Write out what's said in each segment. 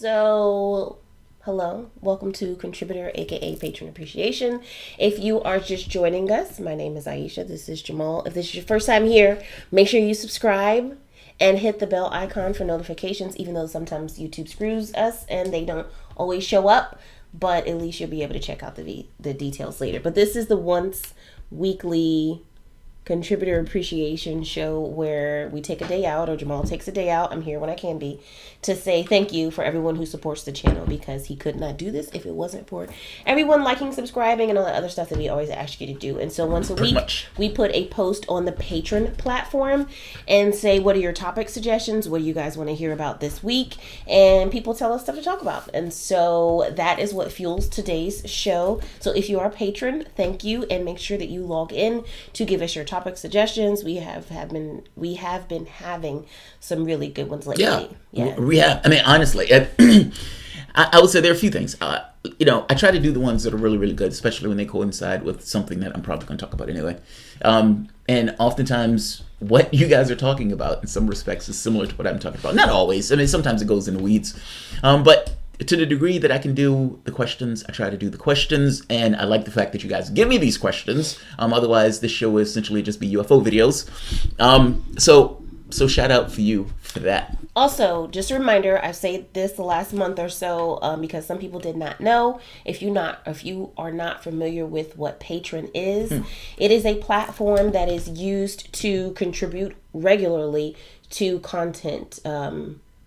So, hello, welcome to Contributor, aka Patron Appreciation. If you are just joining us, my name is Aisha. This is Jamal. If this is your first time here, make sure you subscribe and hit the bell icon for notifications, even though sometimes YouTube screws us and they don't always show up. But at least you'll be able to check out the details later. But this is the once weekly contributor appreciation show where we take a day out, or Jamal takes a day out, I'm here when I can be, to say thank you for everyone who supports the channel, because he could not do this if it wasn't for everyone liking, subscribing, and all that other stuff that we always ask you to do. And so once a week we put a post on the Patron platform and say, what are your topic suggestions, what do you guys want to hear about this week, and people tell us stuff to talk about. And so that is what fuels today's show. So if you are a patron, thank you, and make sure that you log in to give us your topic suggestions. We have been having some really good ones lately. Yeah. We have. I mean, honestly, I would say there are a few things. I try to do the ones that are really, really good, especially when they coincide with something that I'm probably going to talk about anyway. And oftentimes, what you guys are talking about, in some respects, is similar to what I'm talking about. Not always. I mean, sometimes it goes in the weeds, but to the degree that I can do the questions, I try to do the questions, and I like the fact that you guys give me these questions. Otherwise, this show would essentially just be UFO videos. So shout out for you for that. Also, just a reminder, I've said this the last month or so because some people did not know. If you are not familiar with what Patron is, it is a platform that is used to contribute regularly to content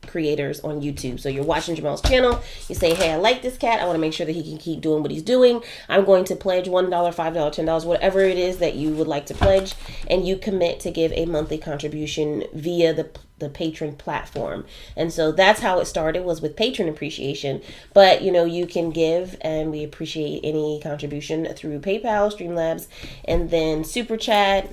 creators on YouTube. So you're watching Jamal's channel, you say, hey, I like this cat, I want to make sure that he can keep doing what he's doing. I'm going to pledge $1, $5, $10, whatever it is that you would like to pledge, and you commit to give a monthly contribution via the Patron platform. And so that's how it started, was with Patron appreciation. But you can give, and we appreciate any contribution through PayPal, Streamlabs, and then Super Chat.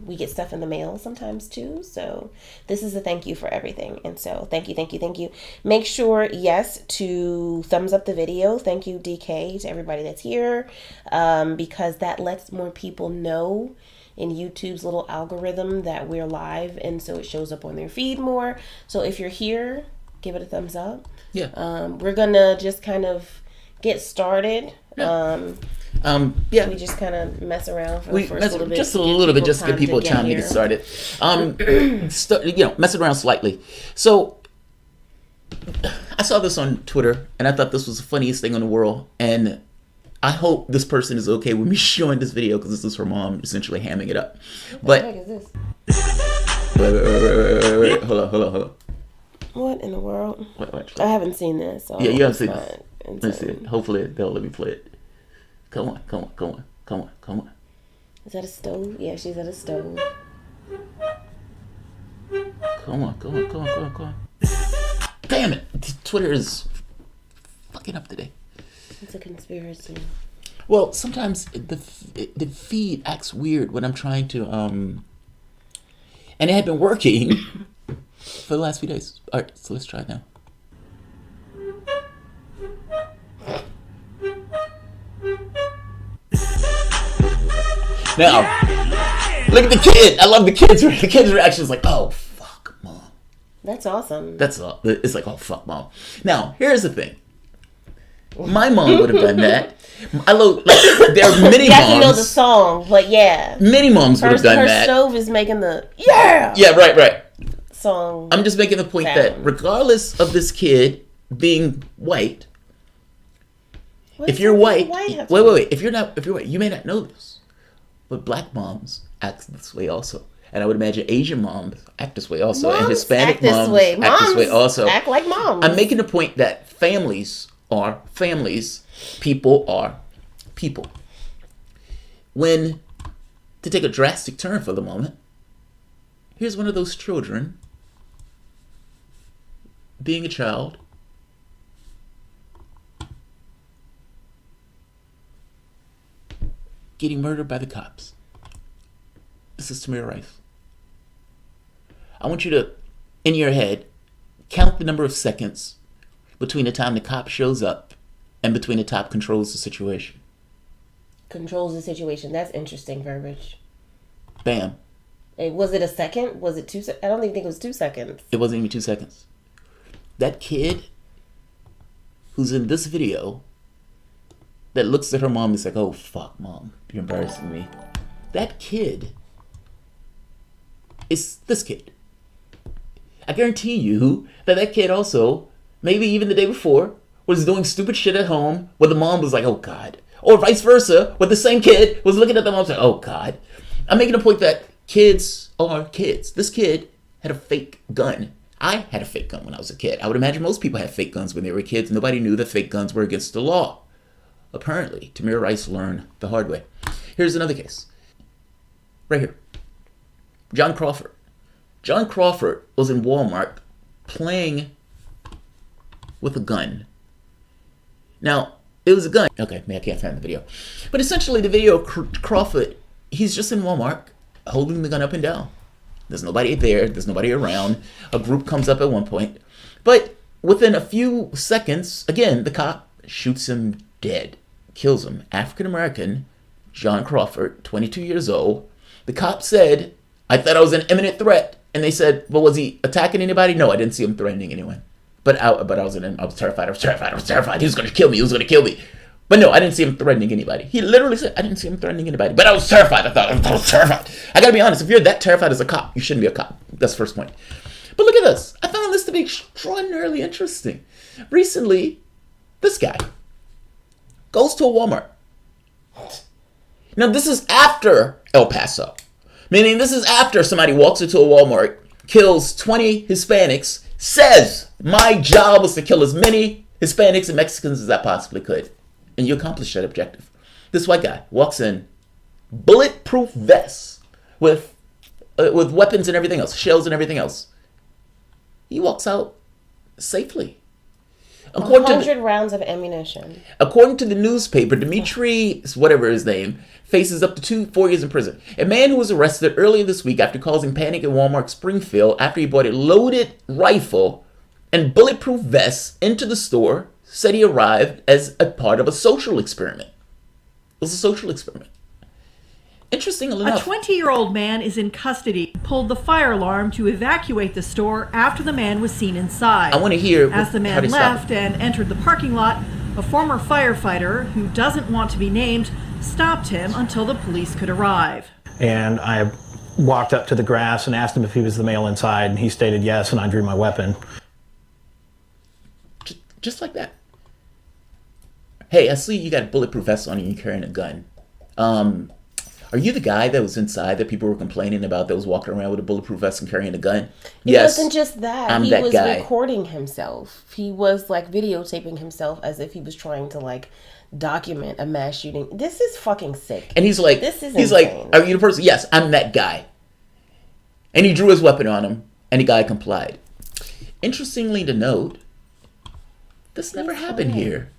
We get stuff in the mail sometimes too. So this is a thank you for everything. And so thank you. Make sure, yes, to thumbs up the video. Thank you, DK, to everybody that's here, because that lets more people know in YouTube's little algorithm that we're live, and so it shows up on their feed more. So if you're here, give it a thumbs up. Yeah. We're gonna just kind of get started. Yeah. We just kind of mess around for the first little bit. Just a little bit, just to give people time to get started. Messing around slightly. So I saw this on Twitter, and I thought this was the funniest thing in the world, and I hope this person is okay with me showing this video, because this is her mom essentially hamming it up. What the heck is this? Wait. Hold on. What in the world? What? I haven't seen this. So yeah, you haven't seen this. Let's see it. Hopefully they'll let me play it. Come on. Is that a stove? Yeah, she's at a stove. Come on. Damn it! Twitter is fucking up today. It's a conspiracy. Well, sometimes the feed acts weird when I'm trying to and it had been working for the last few days. All right, so let's try it now. Now, look at the kid. I love the kids. The kid's reaction is like, "Oh fuck, mom." That's awesome. That's all. It's like, "Oh fuck, mom." Now, here's the thing. My mom would have done that. There are many moms. You have to know the song, but yeah. Many moms would have done that. Her stove is making the yeah, right. Song. I'm just making the point that regardless of this kid being white, if you're white, wait. If you're white, you may not know this, but black moms act this way also. And I would imagine Asian moms act this way also. And Hispanic moms act this way also. Act like moms. I'm making the point that families are families, people are people. To take a drastic turn for the moment, here's one of those children being a child, getting murdered by the cops. This is Tamir Rice. I want you to, in your head, count the number of seconds between the time the cop shows up and between the cop controls the situation. Controls the situation. That's interesting verbiage. Bam. Was it a second? Was it 2 seconds? I don't even think it was 2 seconds. It wasn't even 2 seconds. That kid who's in this video that looks at her mom and is like, oh, fuck, mom, you're embarrassing me. That kid is this kid. I guarantee you that kid also, maybe even the day before, was doing stupid shit at home where the mom was like, oh, God. Or vice versa, where the same kid was looking at the mom and saying, oh, God. I'm making a point that kids are kids. This kid had a fake gun. I had a fake gun when I was a kid. I would imagine most people had fake guns when they were kids. Nobody knew that fake guns were against the law. Apparently, Tamir Rice learned the hard way. Here's another case. Right here. John Crawford. John Crawford was in Walmart playing with a gun. Now, it was a gun. Okay, I can't find the video. But essentially, the video, Crawford, he's just in Walmart holding the gun up and down. There's nobody there. There's nobody around. A group comes up at one point. But within a few seconds, again, the cop shoots him dead. Kills him. African-American, John Crawford, 22 years old. The cop said, I thought I was an imminent threat. And they said, well, was he attacking anybody? No, I didn't see him threatening anyone. But I was terrified. I was terrified. He was going to kill me. But no, I didn't see him threatening anybody. He literally said, I didn't see him threatening anybody. But I was terrified. I was terrified. I got to be honest. If you're that terrified as a cop, you shouldn't be a cop. That's the first point. But look at this. I found this to be extraordinarily interesting. Recently, this guy goes to a Walmart. Now, this is after El Paso. Meaning this is after somebody walks into a Walmart, kills 20 Hispanics, says, my job was to kill as many Hispanics and Mexicans as I possibly could. And you accomplish that objective. This white guy walks in, bulletproof vest with weapons and everything else, shells and everything else. He walks out safely. 100 rounds of ammunition. According to the newspaper, Dimitri, whatever his name, faces up to 4 years in prison. A man who was arrested earlier this week after causing panic in Walmart Springfield after he bought a loaded rifle and bulletproof vest into the store said he arrived as a part of a social experiment. It was a social experiment. Interestingly enough, a 20-year-old man is in custody. Pulled the fire alarm to evacuate the store after the man was seen inside. I want to hear as the man left and entered the parking lot. A former firefighter who doesn't want to be named stopped him until the police could arrive. And I walked up to the grass and asked him if he was the male inside, and he stated yes, and I drew my weapon. Just like that. Hey, I see you got a bulletproof vest on and you're carrying a gun. Are you the guy that was inside that people were complaining about that was walking around with a bulletproof vest and carrying a gun? It wasn't just that. I'm he that was guy. Recording himself. He was like videotaping himself as if he was trying to like document a mass shooting. This is fucking sick. And he's like, this is insane. Like, are you the person? Yes, I'm that guy. And he drew his weapon on him and the guy complied. Interestingly to note, this never happened here.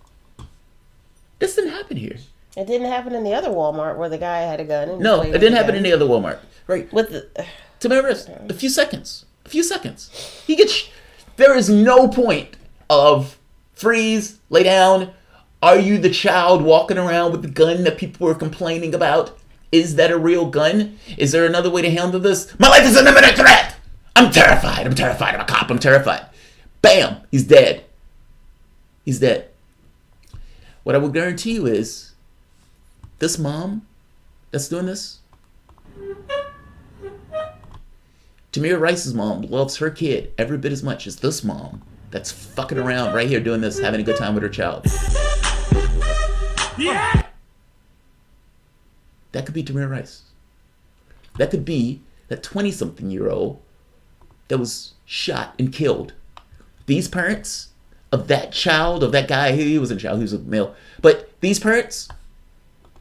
This didn't happen here. It didn't happen in the other Walmart where the guy had a gun. And no, it didn't happen in the other Walmart. Right. With the... a few seconds. He gets... There is no point of freeze, lay down. Are you the child walking around with the gun that people were complaining about? Is that a real gun? Is there another way to handle this? My life is an imminent threat! I'm terrified. I'm a cop. I'm terrified. Bam! He's dead. What I will guarantee you is this mom that's doing this, Tamir Rice's mom loves her kid every bit as much as this mom that's fucking around right here doing this, having a good time with her child. Yeah! That could be Tamir Rice. That could be that 20-something-year-old that was shot and killed. These parents of that child, of that guy, he was a child, he was a male, but these parents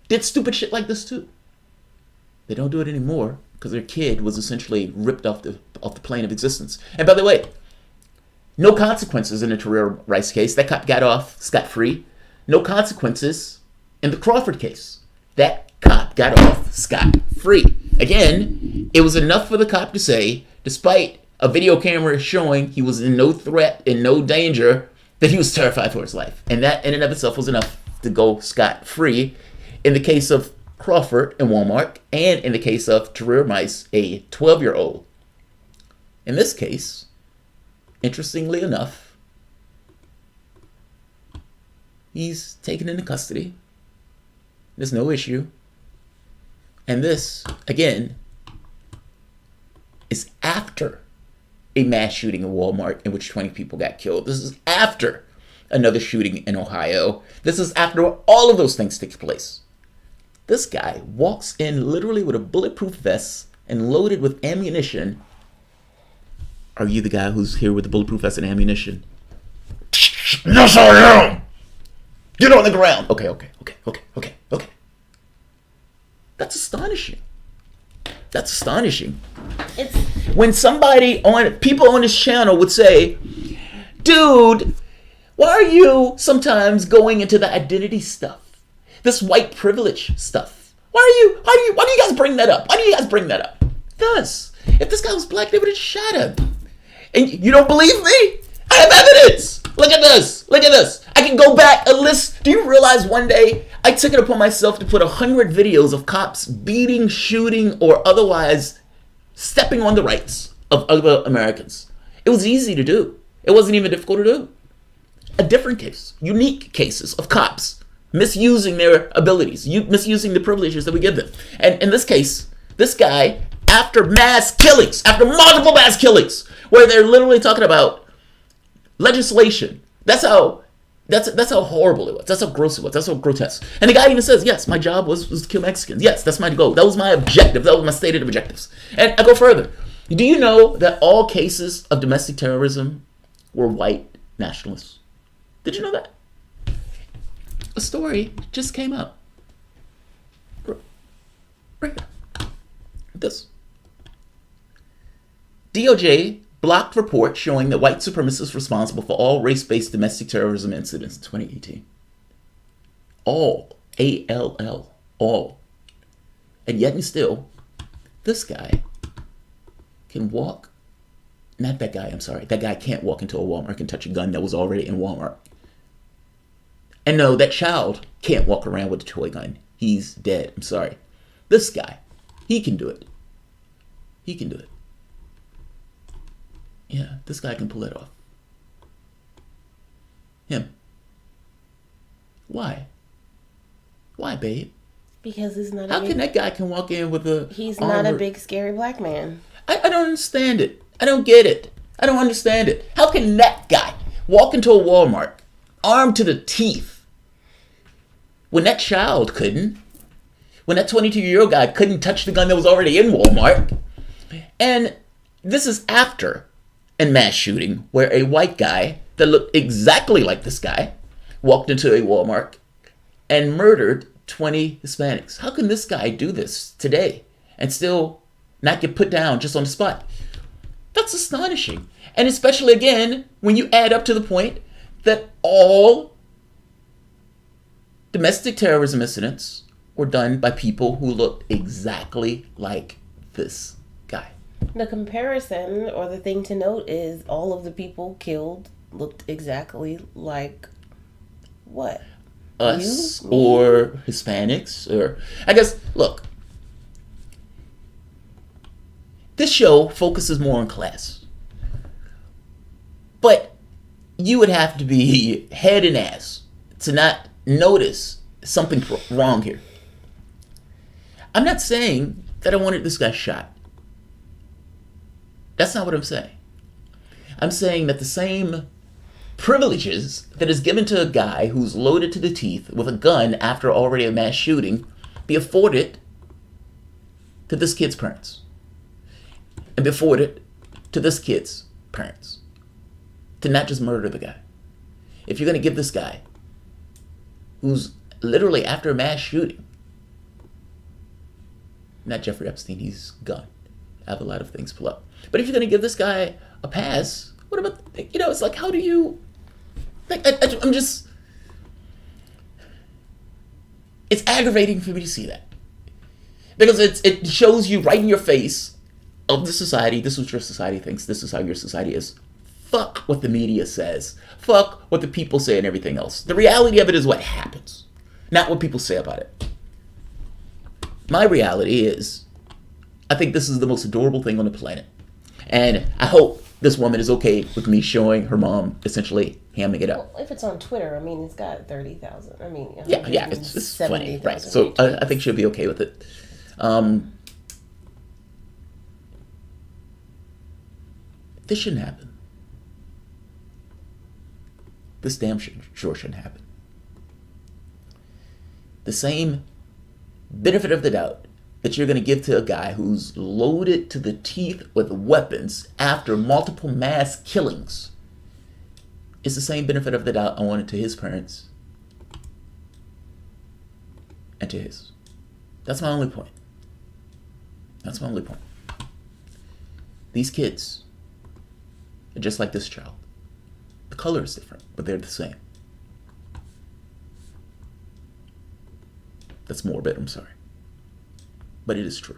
did stupid shit like this too. They don't do it anymore because their kid was essentially ripped off the plane of existence. And by the way, no consequences in the Tamir Rice case. That cop got off scot-free. No consequences in the Crawford case. That cop got off scot-free. Again, it was enough for the cop to say, despite a video camera showing he was in no threat, in no danger, that he was terrified for his life. And that in and of itself was enough to go scot-free in the case of Crawford and Walmart, and in the case of Tamir Rice, a 12-year-old. In this case, interestingly enough, He's taken into custody. There's no issue. And this, again, is after a mass shooting in Walmart in which 20 people got killed. This is after another shooting in Ohio. This is after all of those things take place. This guy walks in literally with a bulletproof vest and loaded with ammunition. Are you the guy who's here with the bulletproof vest and ammunition? Yes, I am! Get on the ground! Okay. That's astonishing. That's astonishing. It's When people on this channel would say, dude, why are you sometimes going into the identity stuff? This white privilege stuff. Why do you guys bring that up? Because if this guy was black, they would have shot him. And you don't believe me? I have evidence. Look at this. I can go back a list. Do you realize one day I took it upon myself to put 100 videos of cops beating, shooting, or otherwise stepping on the rights of other Americans? It was easy to do. It wasn't even difficult to do. A different case, unique cases of cops misusing their abilities, misusing the privileges that we give them. And in this case, this guy, after multiple mass killings, where they're literally talking about legislation. That's how horrible it was. That's how gross it was. That's how grotesque. And the guy even says, yes, my job was to kill Mexicans. Yes, that's my goal. That was my objective. That was my stated objectives. And I go further. Do you know that all cases of domestic terrorism were white nationalists? Did you know that? A story just came out. Right now. This. DOJ blocked report showing that white supremacists responsible for all race-based domestic terrorism incidents in 2018. All. A-L-L. All. And yet and still, this guy can walk. Not that guy, I'm sorry. That guy can't walk into a Walmart and touch a gun that was already in Walmart. And no, that child can't walk around with a toy gun. He's dead. I'm sorry. This guy, he can do it. He can do it. Yeah, this guy can pull it off. Him. Why? Why, babe? because he's not. How can that guy can walk in with a? He's not a big scary black man. I don't understand it. I don't get it. I don't understand it. How can that guy walk into a Walmart armed to the teeth when that child couldn't? When that 22-year-old guy couldn't touch the gun that was already in Walmart? And this is after a mass shooting where a white guy that looked exactly like this guy walked into a Walmart and murdered 20 Hispanics. How can this guy do this today and still not get put down just on the spot? That's astonishing. And especially, again, when you add up to the point that all domestic terrorism incidents were done by people who looked exactly like this guy. The comparison, or the thing to note, is all of the people killed looked exactly like what? Us, or Hispanics, or... I guess, look. This show focuses more on class. But you would have to be head and ass to not notice something wrong here. I'm not saying that I wanted this guy shot. That's not what I'm saying. I'm saying that the same privileges that is given to a guy who's loaded to the teeth with a gun after already a mass shooting be afforded to this kid's parents. And be afforded to this kid's parents. To not just murder the guy. If you're going to give this guy, who's literally after a mass shooting, not Jeffrey Epstein, he's gone. I have a lot of things pull up. But if you're going to give this guy a pass, what about, it's like, how do you, I'm just, it's aggravating for me to see that. Because it shows you right in your face of the society, this is what your society thinks, this is how your society is. Fuck what the media says. Fuck what the people say and everything else. The reality of it is what happens, not what people say about it. My reality is, I think this is the most adorable thing on the planet. And I hope this woman is okay with me showing her mom essentially hamming it up. Well, if it's on Twitter, I mean, it's got 30,000. I mean, Yeah, it's funny, right? So I think she'll be okay with it. This shouldn't happen. This damn sure shouldn't happen. The same benefit of the doubt that you're going to give to a guy who's loaded to the teeth with weapons after multiple mass killings is the same benefit of the doubt I wanted to his parents and to his. That's my only point. That's my only point. These kids are just like this child. The color is different, but they're the same. That's morbid, I'm sorry. But it is true.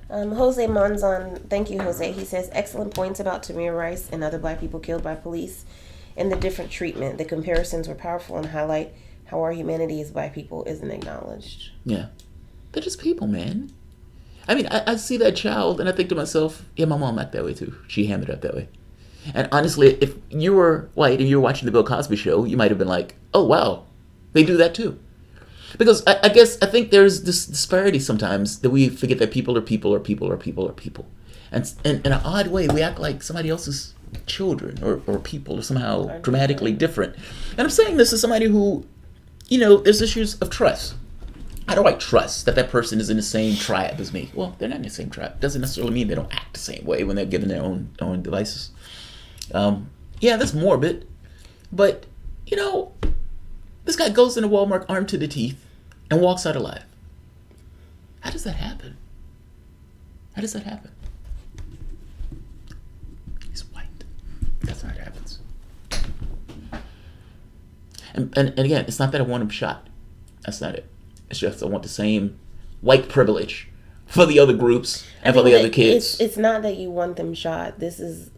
Jose Monzon, thank you, Jose. He says, excellent points about Tamir Rice and other black people killed by police and the different treatment. The comparisons were powerful and highlight how our humanity as black people isn't acknowledged. Yeah. They're just people, man. I mean, I see that child and I think to myself, yeah, my mom acted that way too. She hammered up that way. And honestly, if you were white and you were watching the Bill Cosby show, you might have been like, oh, wow, they do that too. Because I think there's this disparity sometimes that we forget that people are people are people are people are people. And in an odd way, we act like somebody else's children or people are somehow dramatically different. And I'm saying this as somebody who, there's issues of trust. How do I trust that person is in the same tribe as me? Well, they're not in the same tribe. Doesn't necessarily mean they don't act the same way when they're given their own devices. Yeah, that's morbid. But, this guy goes into Walmart armed to the teeth and walks out alive. How does that happen? How does that happen? He's white. That's how it happens. And again, it's not that I want him shot. That's not it. It's just I want the same white privilege for the other groups and for the other kids. It's not that you want them shot. This is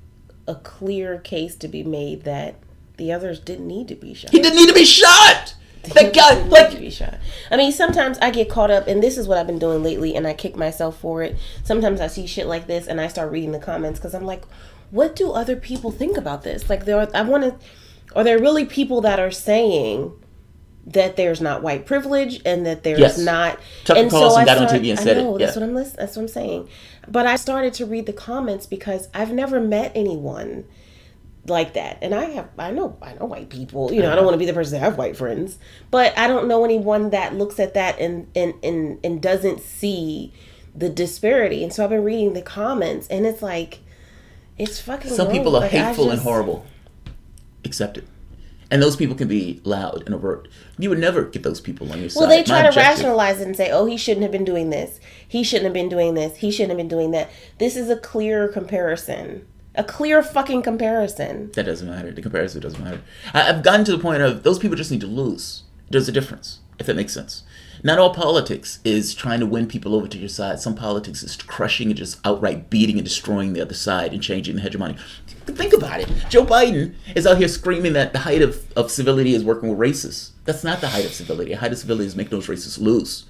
a clear case to be made that the others didn't need to be shot. He didn't need to be shot! That guy, to be shot. I mean, sometimes I get caught up, and this is what I've been doing lately, and I kick myself for it. Sometimes I see shit like this, and I start reading the comments, because I'm like, what do other people think about this? Like, are there really people that are saying that there's not white privilege, and that there's not... Tucker Carlson got on TV and said it. That's what I'm saying. But I started to read the comments, because I've never met anyone like that, and I know white people. I don't want to be the person to have white friends, but I don't know anyone that looks at that and doesn't see the disparity. And so I've been reading the comments, and it's like, it's fucking. Some people are hateful and horrible. Accept it. And those people can be loud and overt. You would never get those people on your side. Well, they try to rationalize it and say, oh, he shouldn't have been doing this. He shouldn't have been doing this. He shouldn't have been doing that. This is a clear comparison. A clear fucking comparison. That doesn't matter. The comparison doesn't matter. I've gotten to the point of those people just need to lose. There's a difference, if that makes sense. Not all politics is trying to win people over to your side. Some politics is crushing and just outright beating and destroying the other side and changing the hegemony. Think about it. Joe Biden is out here screaming that the height of civility is working with racists. That's not the height of civility. The height of civility is making those racists lose.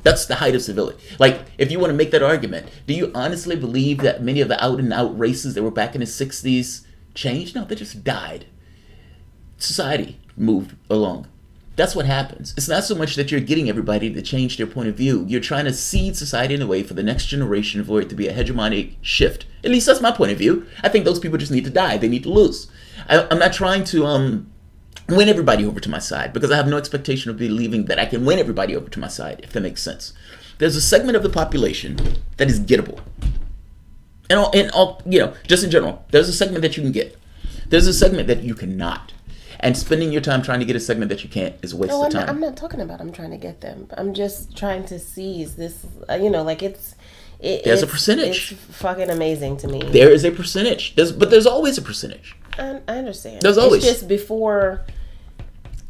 That's the height of civility. Like, if you want to make that argument, do you honestly believe that many of the out-and-out races that were back in the 60s changed? No, they just died. Society moved along. That's what happens. It's not so much that you're getting everybody to change their point of view. You're trying to seed society in a way for the next generation for it to be a hegemonic shift. At least that's my point of view. I think those people just need to die. They need to lose. I'm not trying to win everybody over to my side, because I have no expectation of believing that I can win everybody over to my side, if that makes sense. There's a segment of the population that is gettable. And all, just in general, there's a segment that you can get. There's a segment that you cannot. And spending your time trying to get a segment that you can't is a waste of time. I'm not talking about I'm trying to get them. I'm just trying to seize this, there's a percentage. It's fucking amazing to me. There is a percentage. There's always a percentage. I understand. There's always. It's just before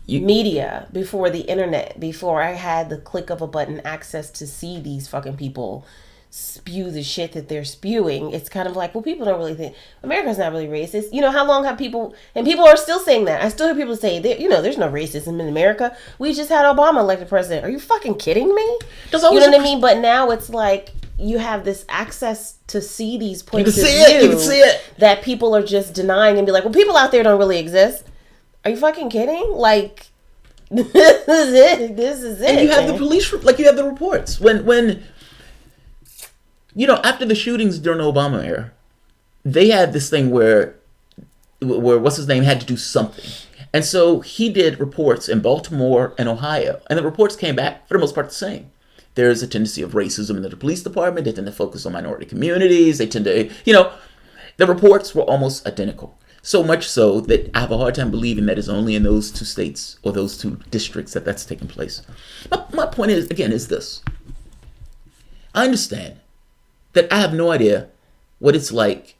media, before the internet, before I had the click of a button access to see these fucking people spew the shit that they're spewing. It's kind of like, well, people don't really think America's not really racist. How long have people are still saying that. I still hear people say that, there's no racism in America. We just had Obama elected president. Are you fucking kidding me? There's always what I mean? But now it's like, you have this access to see these points You of can see it. You view can see it. that people are just denying and be like, well, people out there don't really exist. Are you fucking kidding? Like, this is it. This is it. And you have man. the police, like you have the reports. When after the shootings during the Obama era, they had this thing where what's his name had to do something. And so he did reports in Baltimore and Ohio. And the reports came back, for the most part, the same. There's a tendency of racism in the police department. They tend to focus on minority communities. They tend to, the reports were almost identical. So much so that I have a hard time believing that it's only in those two states or those two districts that that's taking place. My point is, again, is this. I understand that I have no idea what it's like.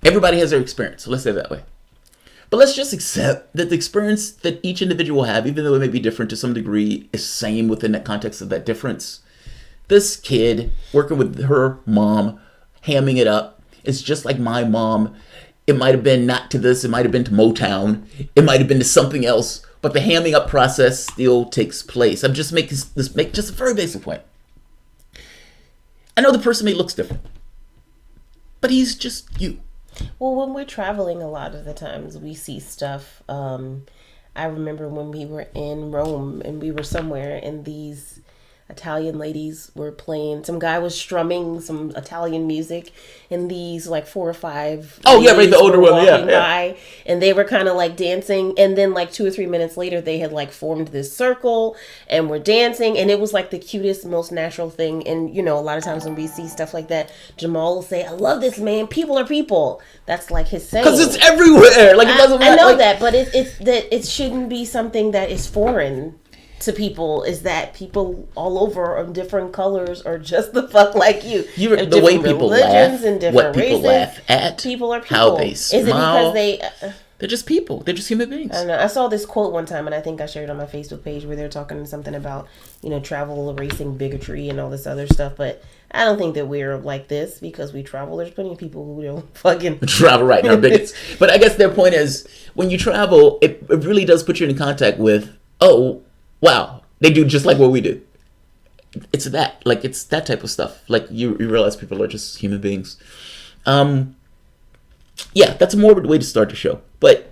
Everybody has their experience, so let's say it that way. But let's just accept that the experience that each individual will have, even though it may be different to some degree, is same within the context of that difference. This kid working with her mom, hamming it up, is just like my mom. It might have been not to this, it might have been to Motown, it might have been to something else, but the hamming up process still takes place. I'm just making just a very basic point. I know the person may looks different, but he's just you. Well, when we're traveling, a lot of the times we see stuff. I remember when we were in Rome and we were somewhere and these Italian ladies were playing. Some guy was strumming some Italian music, and these like 4 or 5. Oh yeah, right, the older one, yeah. By, and they were kind of like dancing, and then like 2 or 3 minutes later, they had like formed this circle and were dancing, and it was like the cutest, most natural thing. And a lot of times when we see stuff like that, Jamal will say, "I love this, man. People are people." That's like his saying. Because it's everywhere. Like it doesn't matter. I know like, that, but it's that it shouldn't be something that is foreign to people. Is that people all over of different colors or just the fuck like you? The way people laugh, what people laugh at, people are people. how they smile. Is it because they're just people. They're just human beings. I don't know. I saw this quote one time, and I think I shared it on my Facebook page where they're talking something about travel erasing bigotry and all this other stuff. But I don't think that we're like this because we travel. There's plenty of people who don't fucking travel right now, bigots. But I guess their point is when you travel, it really does put you in contact with, oh, wow, they do just like what we do. It's that type of stuff. Like you realize people are just human beings. Yeah, that's a morbid way to start the show, but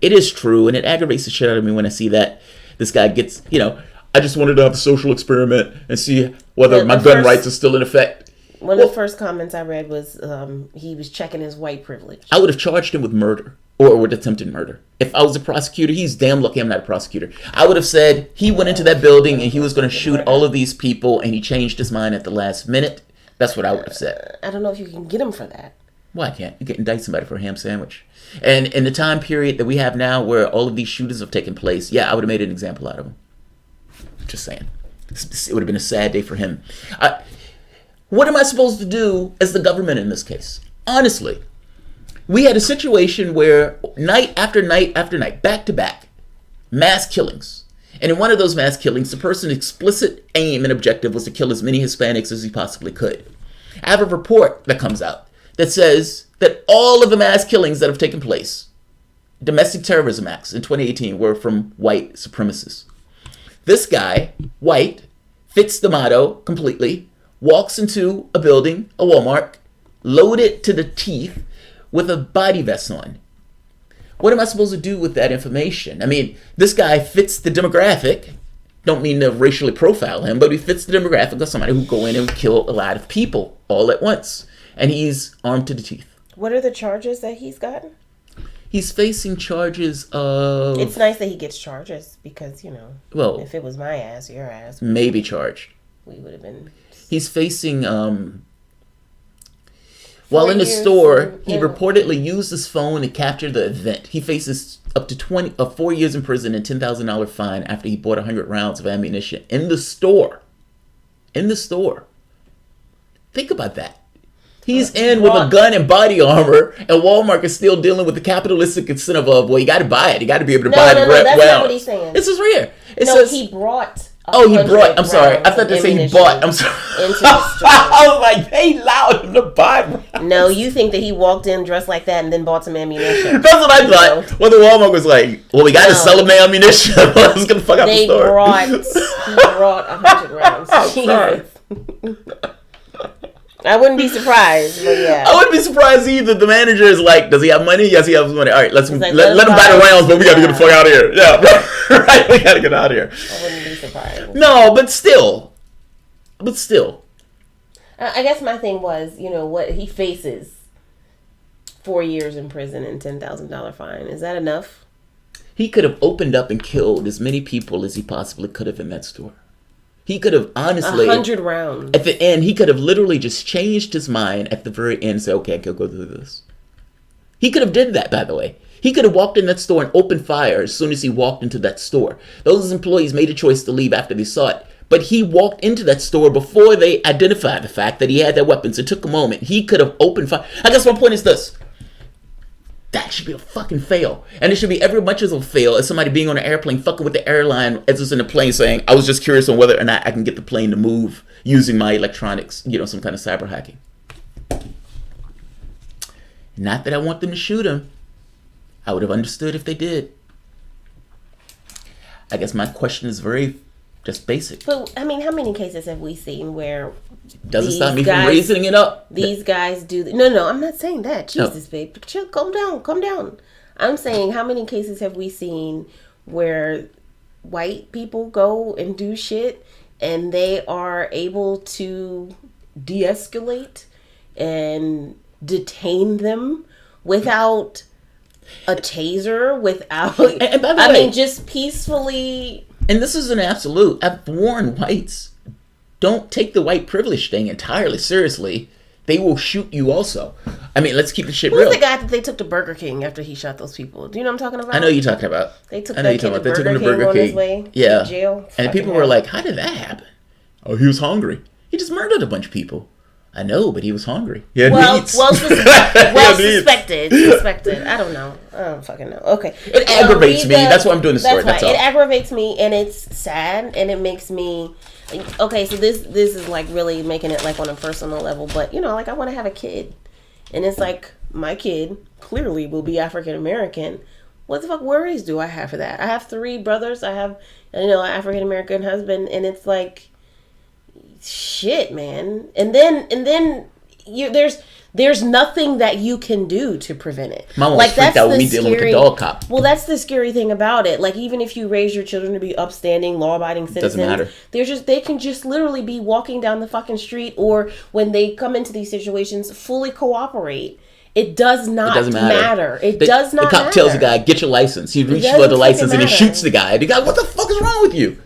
it is true, and it aggravates the shit out of me when I see that this guy gets, I just wanted to have a social experiment and see whether my gun rights are still in effect. One of the first comments I read was he was checking his white privilege. I would have charged him with murder or with attempted murder. If I was a prosecutor, he's damn lucky I'm not a prosecutor. I would have said he went into that building and he was going to shoot all of these people and he changed his mind at the last minute. That's what I would have said. I don't know if you can get him for that. Why can't you indict somebody for a ham sandwich? And in the time period that we have now where all of these shootings have taken place, yeah, I would have made an example out of him. Just saying. It would have been a sad day for him. What am I supposed to do as the government in this case? Honestly, we had a situation where night after night after night, back to back, mass killings. And in one of those mass killings, the person's explicit aim and objective was to kill as many Hispanics as he possibly could. I have a report that comes out that says that all of the mass killings that have taken place, domestic terrorism acts in 2018, were from white supremacists. This guy, white, fits the motto completely, walks into a building, a Walmart, loaded to the teeth with a body vest on. What am I supposed to do with that information? I mean, this guy fits the demographic. Don't mean to racially profile him, but he fits the demographic of somebody who go in and kill a lot of people all at once. And he's armed to the teeth. What are the charges that he's gotten? He's facing charges of... It's nice that he gets charges because, well, if it was my ass, your ass, maybe charged. We would have been... He's facing... While in the store, he reportedly used his phone to capture the event. He faces up to 4 years in prison and $10,000 fine after he bought 100 rounds of ammunition in the store. In the store. Think about that. He's in with a gun and body armor, and Walmart is still dealing with the capitalistic incentive of, well, you got to buy it. You got to be able to buy it. No, that's not what he's saying. This is real. It says he brought. I'm sorry. I thought they said he bought. I'm sorry. Into the store. I was like, they allowed him to buy rounds. No, you think that he walked in dressed like that and then bought some ammunition. That's what I thought. Well, the Walmart was like, well, we got to sell him the ammunition. I was going to fuck up the store. He brought 100 rounds. I'm sorry. I wouldn't be surprised, but yeah. I wouldn't be surprised either. The manager is like, does he have money? Yes, he has money. All right, let him buy the rounds, but we got to get the fuck out of here. Yeah, right. We got to get out of here. I wouldn't be surprised. No, but still. I guess my thing was, what he faces 4 years in prison and $10,000 fine. Is that enough? He could have opened up and killed as many people as he possibly could have in that store. He could have honestly 100 rounds. At the end, he could have literally just changed his mind at the very end and said, okay, I can go through this. He could have did that, by the way. He could have walked in that store and opened fire as soon as he walked into that store. Those employees made a choice to leave after they saw it. But he walked into that store before they identified the fact that he had their weapons. It took a moment. He could have opened fire. I guess my point is this. That should be a fucking fail. And it should be every much as a fail as somebody being on an airplane fucking with the airline as it's in the plane saying, I was just curious on whether or not I can get the plane to move using my electronics, some kind of cyber hacking. Not that I want them to shoot him. I would have understood if they did. I guess my question is very just basic. But, how many cases have we seen where doesn't stop me from raising it up. These guys do... No, I'm not saying that. Jesus, babe. Chill, calm down. I'm saying, how many cases have we seen where white people go and do shit and they are able to de-escalate and detain them without a taser, without... And by the way, just peacefully... And this is an absolute. I've warned whites, don't take the white privilege thing entirely seriously. They will shoot you also. Let's keep the shit real. Who's the guy that they took to Burger King after he shot those people? Do you know what I'm talking about? I know you're talking about. They took that kid to Burger King on his way to jail. And people were like, how did that happen? Oh, he was hungry. He just murdered a bunch of people. I know, but he was hungry. He had needs. Suspected. I don't know. I don't fucking know. Okay. It aggravates me. That's why I'm doing the story. That's all. It aggravates me, and it's sad, and it makes me... Okay, so this is like really making it like on a personal level, but I want to have a kid. And it's like, my kid clearly will be African American. What the fuck worries do I have for that? I have 3 brothers. I have, an African American husband, and it's like... shit, man. And then there's nothing that you can do to prevent it. Mom was freaked out when we dealing with the dog cop. Well, that's the scary thing about it. Like, even if you raise your children to be upstanding, law-abiding citizens, doesn't matter. They can just literally be walking down the fucking street, or when they come into these situations, fully cooperate. It does not matter. It does not matter. The cop tells the guy, get your license. He reaches for the license and he shoots the guy. The guy, what the fuck is wrong with you?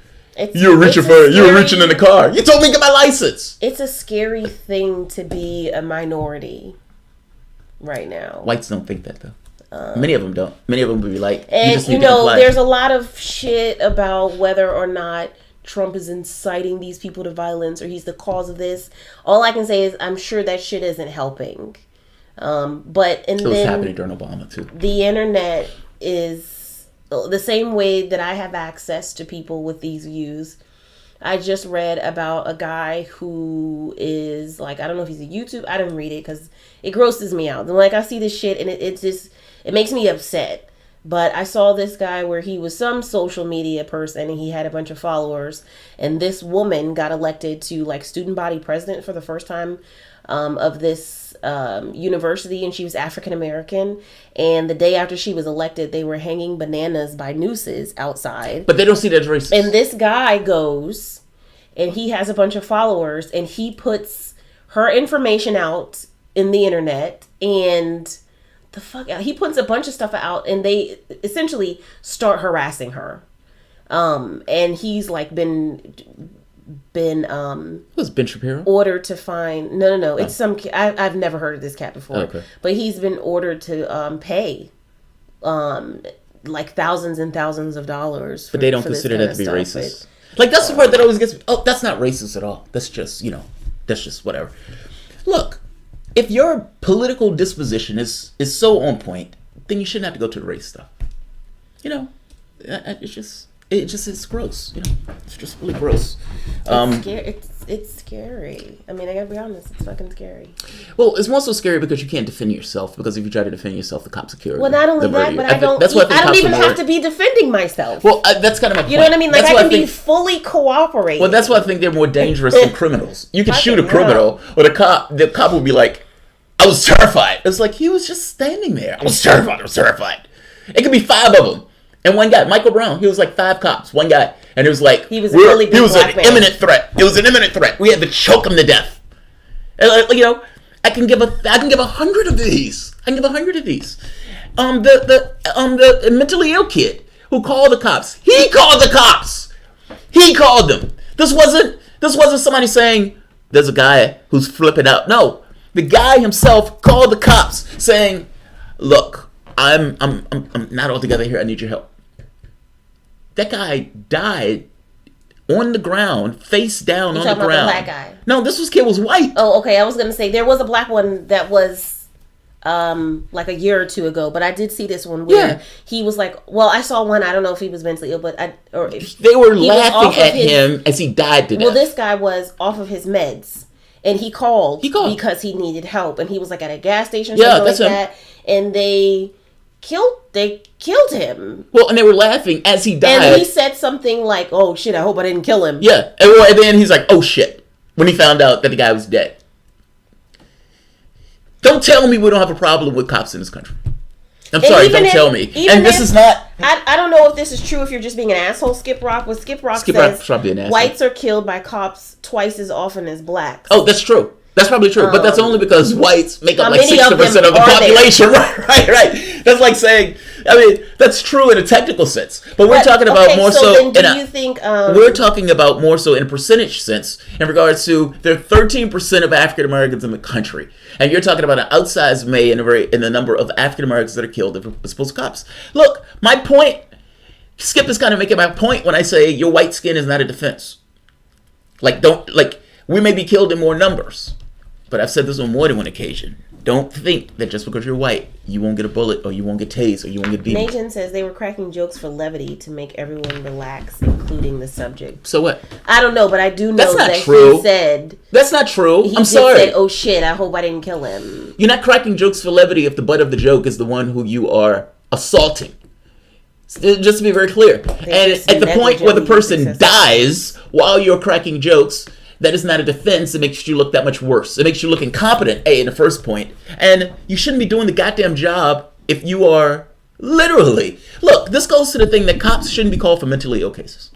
You were reaching in the car. You told me to get my license. It's a scary thing to be a minority right now. Whites don't think that, though. Many of them don't. Many of them would be like, and there's a lot of shit about whether or not Trump is inciting these people to violence or he's the cause of this. All I can say is I'm sure that shit isn't helping. It was happening during Obama, too. The internet is... the same way that I have access to people with these views. I just read about a guy who is like, I don't know if he's a YouTube. I didn't read it because it grosses me out. And I see this shit and it makes me upset. But I saw this guy where he was some social media person and he had a bunch of followers. And this woman got elected to student body president for the first time of this university, and she was African American. And the day after she was elected, they were hanging bananas by nooses outside. But they don't see that as racist. And this guy goes, and he has a bunch of followers, and he puts her information out in the internet, and he puts a bunch of stuff out, and they essentially start harassing her. And he's been was Ben Shapiro ordered to find no it's some I've never heard of this cat before. Okay. But he's been ordered to pay thousands and thousands of dollars but they don't consider that to be racist. That's the part that always gets me. Oh, that's not racist at all. That's just that's just whatever. Look, if your political disposition is so on point, then you shouldn't have to go to the race stuff. It's just it's gross. It's just really gross. It's scary. I mean, I gotta be honest. It's fucking scary. Well, it's more so scary because you can't defend yourself. Because if you try to defend yourself, the cops will kill you. Well, not only that, but I don't even have to be defending myself. Well, that's kind of my point. You know what I mean? Like, I can be fully cooperating. Well, that's why I think they're more dangerous than criminals. You can shoot a criminal, but the cop will be like, I was terrified. It's like, he was just standing there. I was terrified. It could be 5 of them. And one guy, Michael Brown, he was like 5 cops. One guy. And it was like, he was an imminent threat. It was an imminent threat. We had to choke him to death. And, I can give 100 of these. The mentally ill kid who called the cops. He called the cops. He called them. This wasn't somebody saying there's a guy who's flipping out. No, the guy himself called the cops saying, "Look, I'm not all together here. I need your help." That guy died on the ground, face down on the ground. About the black guy? No, this kid was white. Oh, okay. I was gonna say there was a black one that was like a year or 2 ago, but I did see this one where he was like, well, I saw one. I don't know if he was mentally ill, but they were laughing at him as he died to death. Well, this guy was off of his meds, and he called because he needed help, and he was like at a gas station or something like that, and they killed him. Well, and they were laughing as he died. And he said something like, "Oh shit, I hope I didn't kill him." Yeah, and then he's like, "Oh shit," when he found out that the guy was dead. Don't tell me we don't have a problem with cops in this country. I'm sorry, don't tell me. And this is not... I don't know if this is true if you're just being an asshole, Skip Rock. What Skip Rock says, whites are killed by cops twice as often as blacks. Oh, that's true. That's probably true, but that's only because whites make up like 60% of the population. Right. That's like saying, that's true in a technical sense, but we're talking about more so. Do you think we're talking about more so in a percentage sense in regards to there are 13% of African Americans in the country, and you're talking about an outsized may in the number of African Americans that are killed as opposed to cops. Look, my point. Skip is kind of making my point when I say your white skin is not a defense. We may be killed in more numbers. But I've said this on more than one occasion. Don't think that just because you're white, you won't get a bullet, or you won't get tased, or you won't get beaten. Nation says they were cracking jokes for levity to make everyone relax, including the subject. So what? I don't know, but I do know that's not that true. He said... That's not true. He I'm sorry. said, "Oh shit, I hope I didn't kill him." You're not cracking jokes for levity if the butt of the joke is the one who you are assaulting. Just to be very clear. And at the point where the person dies while you're cracking jokes... That is not a defense. It makes you look that much worse. It makes you look incompetent, in the first point. And you shouldn't be doing the goddamn job if you are literally... Look, this goes to the thing that cops shouldn't be called for mentally ill cases.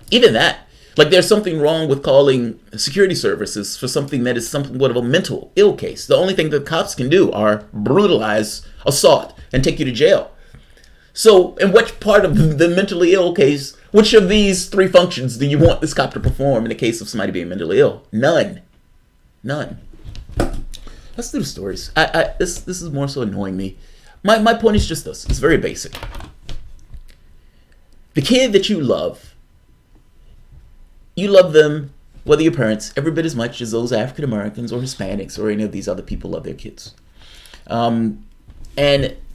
Even that. Like, there's something wrong with calling security services for something that is somewhat of a mental ill case. The only thing that cops can do are brutalize, assault, and take you to jail. So, in which part of the mentally ill case... Which of these 3 functions do you want this cop to perform in the case of somebody being mentally ill? None. Let's do the stories. This is more so annoying me. My point is just this. It's very basic. The kid that you love them, whether your parents, every bit as much as those African Americans or Hispanics or any of these other people love their kids. And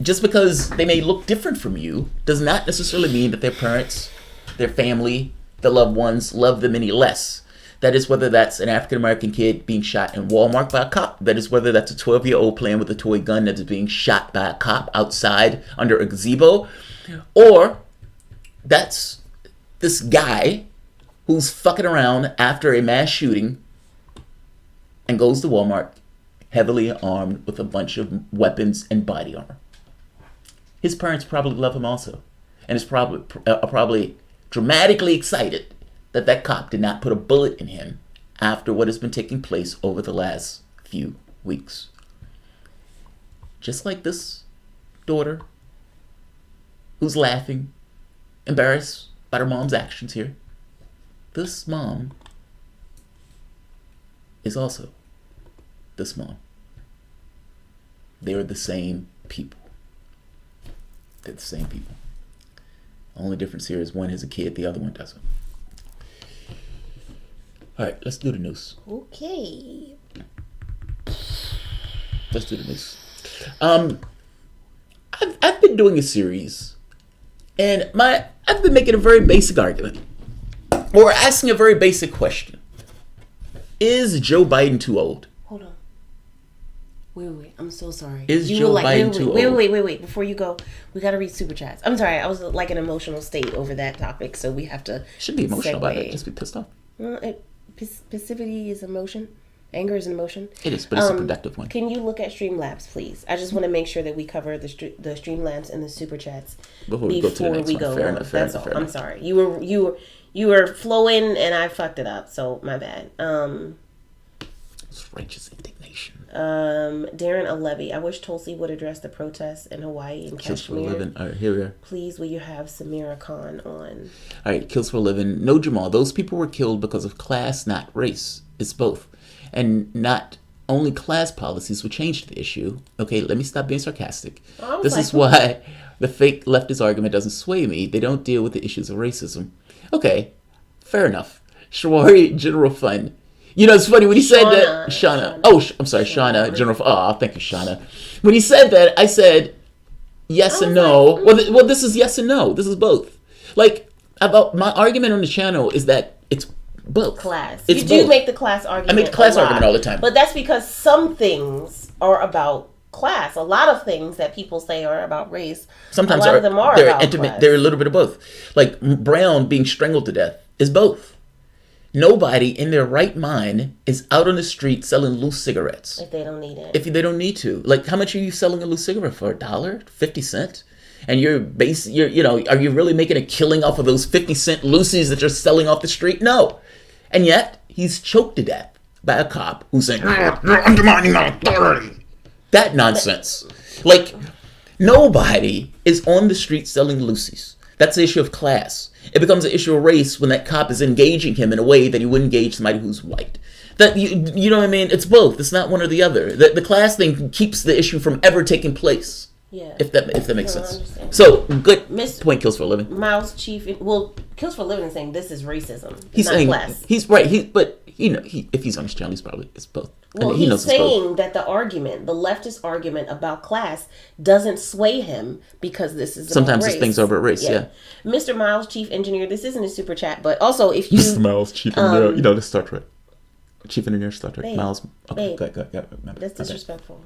just because they may look different from you does not necessarily mean that their parents... their family, their loved ones, love them any less. That is whether that's an African-American kid being shot in Walmart by a cop. That is whether that's a 12-year-old playing with a toy gun that is being shot by a cop outside under a gazebo. Or that's this guy who's fucking around after a mass shooting and goes to Walmart heavily armed with a bunch of weapons and body armor. His parents probably love him also. And is probably dramatically excited that cop did not put a bullet in him after what has been taking place over the last few weeks. Just like this daughter who's laughing, embarrassed by her mom's actions here. This mom is also this mom. They're the same people. They're the same people. The only difference here is one has a kid, the other one doesn't. All right, let's do the news. Okay. Let's do the news. I've been doing a series And I've been making a very basic argument, or asking a very basic question. Is Joe Biden too old? Hold on. Wait. I'm so sorry. Is Joe Biden too old? Wait. Before you go, we got to read Super Chats. I'm sorry. I was like an emotional state over that topic, so we have to Shouldn't be emotional about it. Just be pissed off. Passivity is emotion. Anger is an emotion. It is, but it's a productive one. Can you look at Streamlabs, please? I just want to make sure that we cover the Streamlabs and the Super Chats before we go to the next one. Fair enough. That's all. I'm sorry. You were flowing and I fucked it up, so my bad. It's righteous indignation. Darren Alevi, I wish Tulsi would address the protests in Hawaii and Kills for a Kashmir. living. All right, here we are. Please, will you have Samira Khan on? All right, kills for a living. No, Jamal, those people were killed because of class, not race. It's both. And not only class policies will change the issue. Okay, let me stop being sarcastic. This is why the fake leftist argument doesn't sway me. They don't deal with the issues of racism. Okay, fair enough. Shawari General Fund. You know, it's funny when he said that. Shauna. Oh, I'm sorry, Shauna. General. Oh, thank you, Shauna. When he said that, I said yes and no. Well, this is yes and no. This is both. Like, about my argument on the channel is that it's both. Class. It's you do both. make the class argument. I make the class argument all the time. But that's because some things are about class. A lot of things that people say are about race. Sometimes a lot of them are they're about intimate. class. They're a little bit of both. Like Brown being strangled to death is both. Nobody in their right mind is out on the street selling loose cigarettes. If they don't need it. If they don't need to. Like, how much are you selling a loose cigarette for? $1? 50 cents? And are you really making a killing off of those 50-cent loosies that you're selling off the street? No. And yet, he's choked to death by a cop who's saying, "You're undermining my authority." That nonsense. Like, nobody is on the street selling loosies. That's the issue of class. It becomes an issue of race when that cop is engaging him in a way that he wouldn't engage somebody who's white. That you know what I mean? It's both. It's not one or the other. The class thing keeps the issue from ever taking place. Yeah. If that makes sense. So good point. Kills for a living. Miles Chief. Kills for a living is saying this is racism. He's not saying class. He's right. If he's on his channel, it's both. Well, he's saying that the leftist argument about class doesn't sway him because this is sometimes about these things are about race. Yeah. Mr. Miles, Chief Engineer. This isn't a super chat, but also if you Mr. Miles, Chief Engineer, the Star Trek, Chief Engineer, Star Trek. Babe, Miles. Okay, babe, go. That's disrespectful.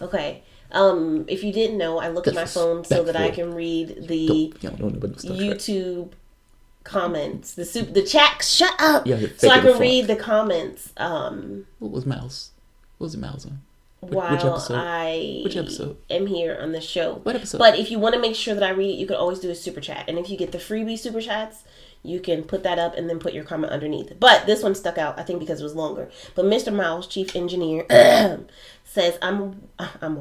Okay. If you didn't know, I look at my phone so that I can read the YouTube comments, the chat. Shut up. Yeah, so I can read the comments. What was Miles? What was Miles on? Which episode? am here on the show. What episode? But if you want to make sure that I read it, you can always do a super chat. And if you get the freebie super chats, you can put that up and then put your comment underneath. But this one stuck out, I think, because it was longer. But Mr. Miles, Chief Engineer, says, I'm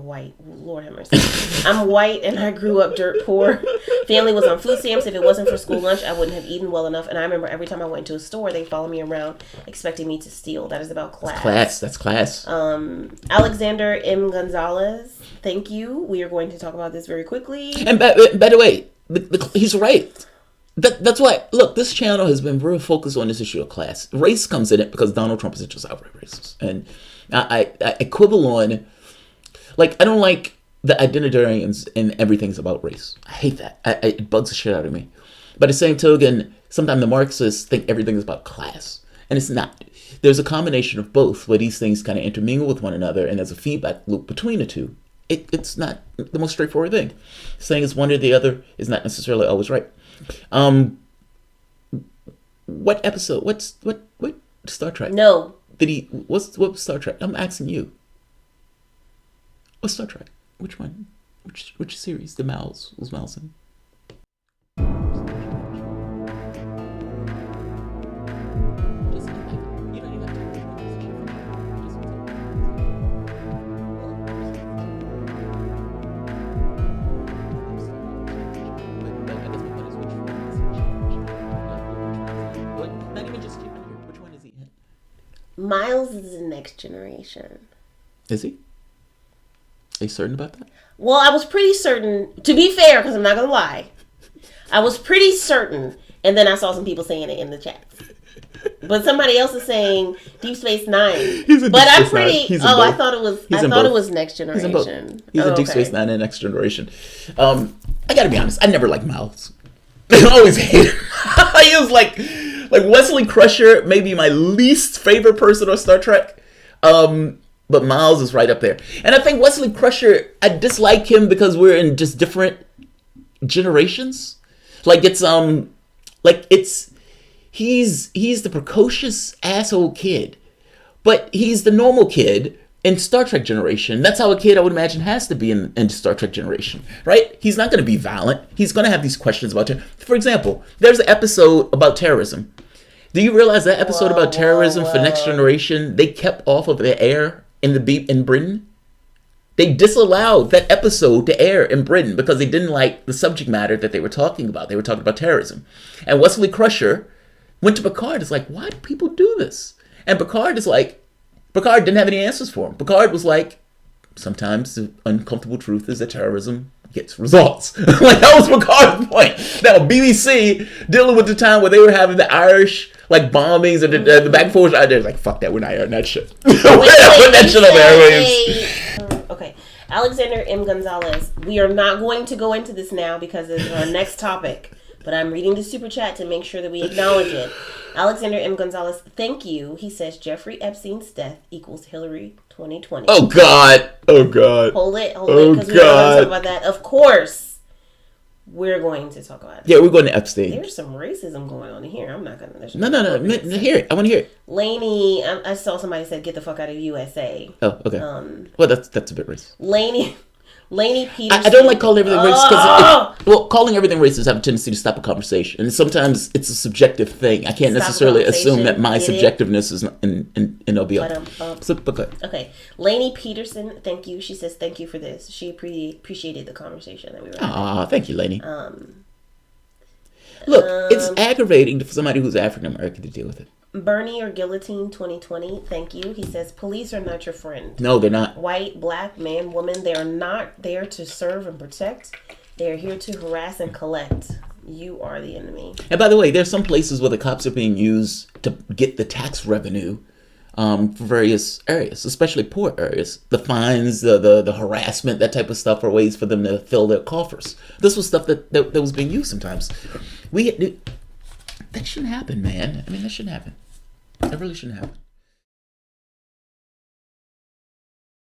white. Lord have mercy. I'm white and I grew up dirt poor. Family was on food stamps. If it wasn't for school lunch, I wouldn't have eaten well enough. And I remember every time I went to a store, they followed me around expecting me to steal. That is about class. That's class. Alexander M. Gonzalez, thank you. We are going to talk about this very quickly. And by the way, he's right. That's why, look, this channel has been very focused on this issue of class. Race comes in it because Donald Trump is just outright racist. And I quibble on, like, I don't like the identitarians and everything's about race. I hate that. It bugs the shit out of me. But at the same token, sometimes the Marxists think everything is about class. And it's not. There's a combination of both where these things kind of intermingle with one another and there's a feedback loop between the two. It's not the most straightforward thing. Saying it's one or the other is not necessarily always right. What episode? What Star Trek? No. What was Star Trek? I'm asking you. What Star Trek? Which one? Which series? The Miles. Was Miles in? Miles is the next generation. Is he? Are you certain about that? Well, I was pretty certain, to be fair, because I'm not going to lie. I was pretty certain, and then I saw some people saying it in the chat. But somebody else is saying Deep Space Nine. But I'm pretty. I thought it was. It was Next Generation. He's in Deep Space Nine and Next Generation. I gotta be honest. I never liked Miles. I always hated him. He was like Wesley Crusher, maybe my least favorite person on Star Trek. But Miles is right up there. And I think Wesley Crusher, I dislike him because we're in just different generations. He's the precocious asshole kid, but he's the normal kid in Star Trek generation. That's how a kid, I would imagine, has to be in Star Trek generation, right? He's not going to be violent. He's going to have these questions about terrorism. For example, there's an episode about terrorism. Do you realize that episode about terrorism for Next Generation, they kept off of the air in Britain? They disallowed that episode to air in Britain because they didn't like the subject matter that they were talking about. They were talking about terrorism. And Wesley Crusher went to Picard. It's like, why do people do this? And Picard didn't have any answers for him. Picard was like, sometimes the uncomfortable truth is that terrorism gets results. Like, that was Picard's point. Now, BBC, dealing with the time where they were having the Irish bombings and the back and forth, they're like, fuck that, we're not airing that shit. We're not putting that shit on the airwaves. Okay. Alexander M. Gonzalez. We are not going to go into this now because it's our next topic, but I'm reading the super chat to make sure that we acknowledge it. Alexander M. Gonzalez, thank you. He says Jeffrey Epstein's death equals Hillary 2020. Oh, God. Oh, God. Hold it, because we're going to talk about that. Of course, we're going to talk about it. Yeah, we're going to Epstein. There's some racism going on in here. I'm not going to... No. Hear it. I want to hear it. Lainey, I saw somebody said, get the fuck out of USA. Oh, okay. Well, that's a bit racist. Lainey Peterson. I don't like calling everything racist because calling everything racist have a tendency to stop a conversation, and sometimes it's a subjective thing. I can't necessarily assume that my subjectiveness is in OBL. Okay, Lainey Peterson, thank you. She says thank you for this. She appreciated the conversation that we were having. Thank you, Lainey. Look, it's aggravating for somebody who's African American to deal with it. Bernie or Guillotine 2020, thank you. He says, police are not your friend. No, they're not. White, black, man, woman, they are not there to serve and protect. They are here to harass and collect. You are the enemy. And by the way, there's some places where the cops are being used to get the tax revenue for various areas, especially poor areas. The fines, the harassment, that type of stuff are ways for them to fill their coffers. This was stuff that was being used sometimes. That shouldn't happen, man. I mean, that shouldn't happen. That really shouldn't happen.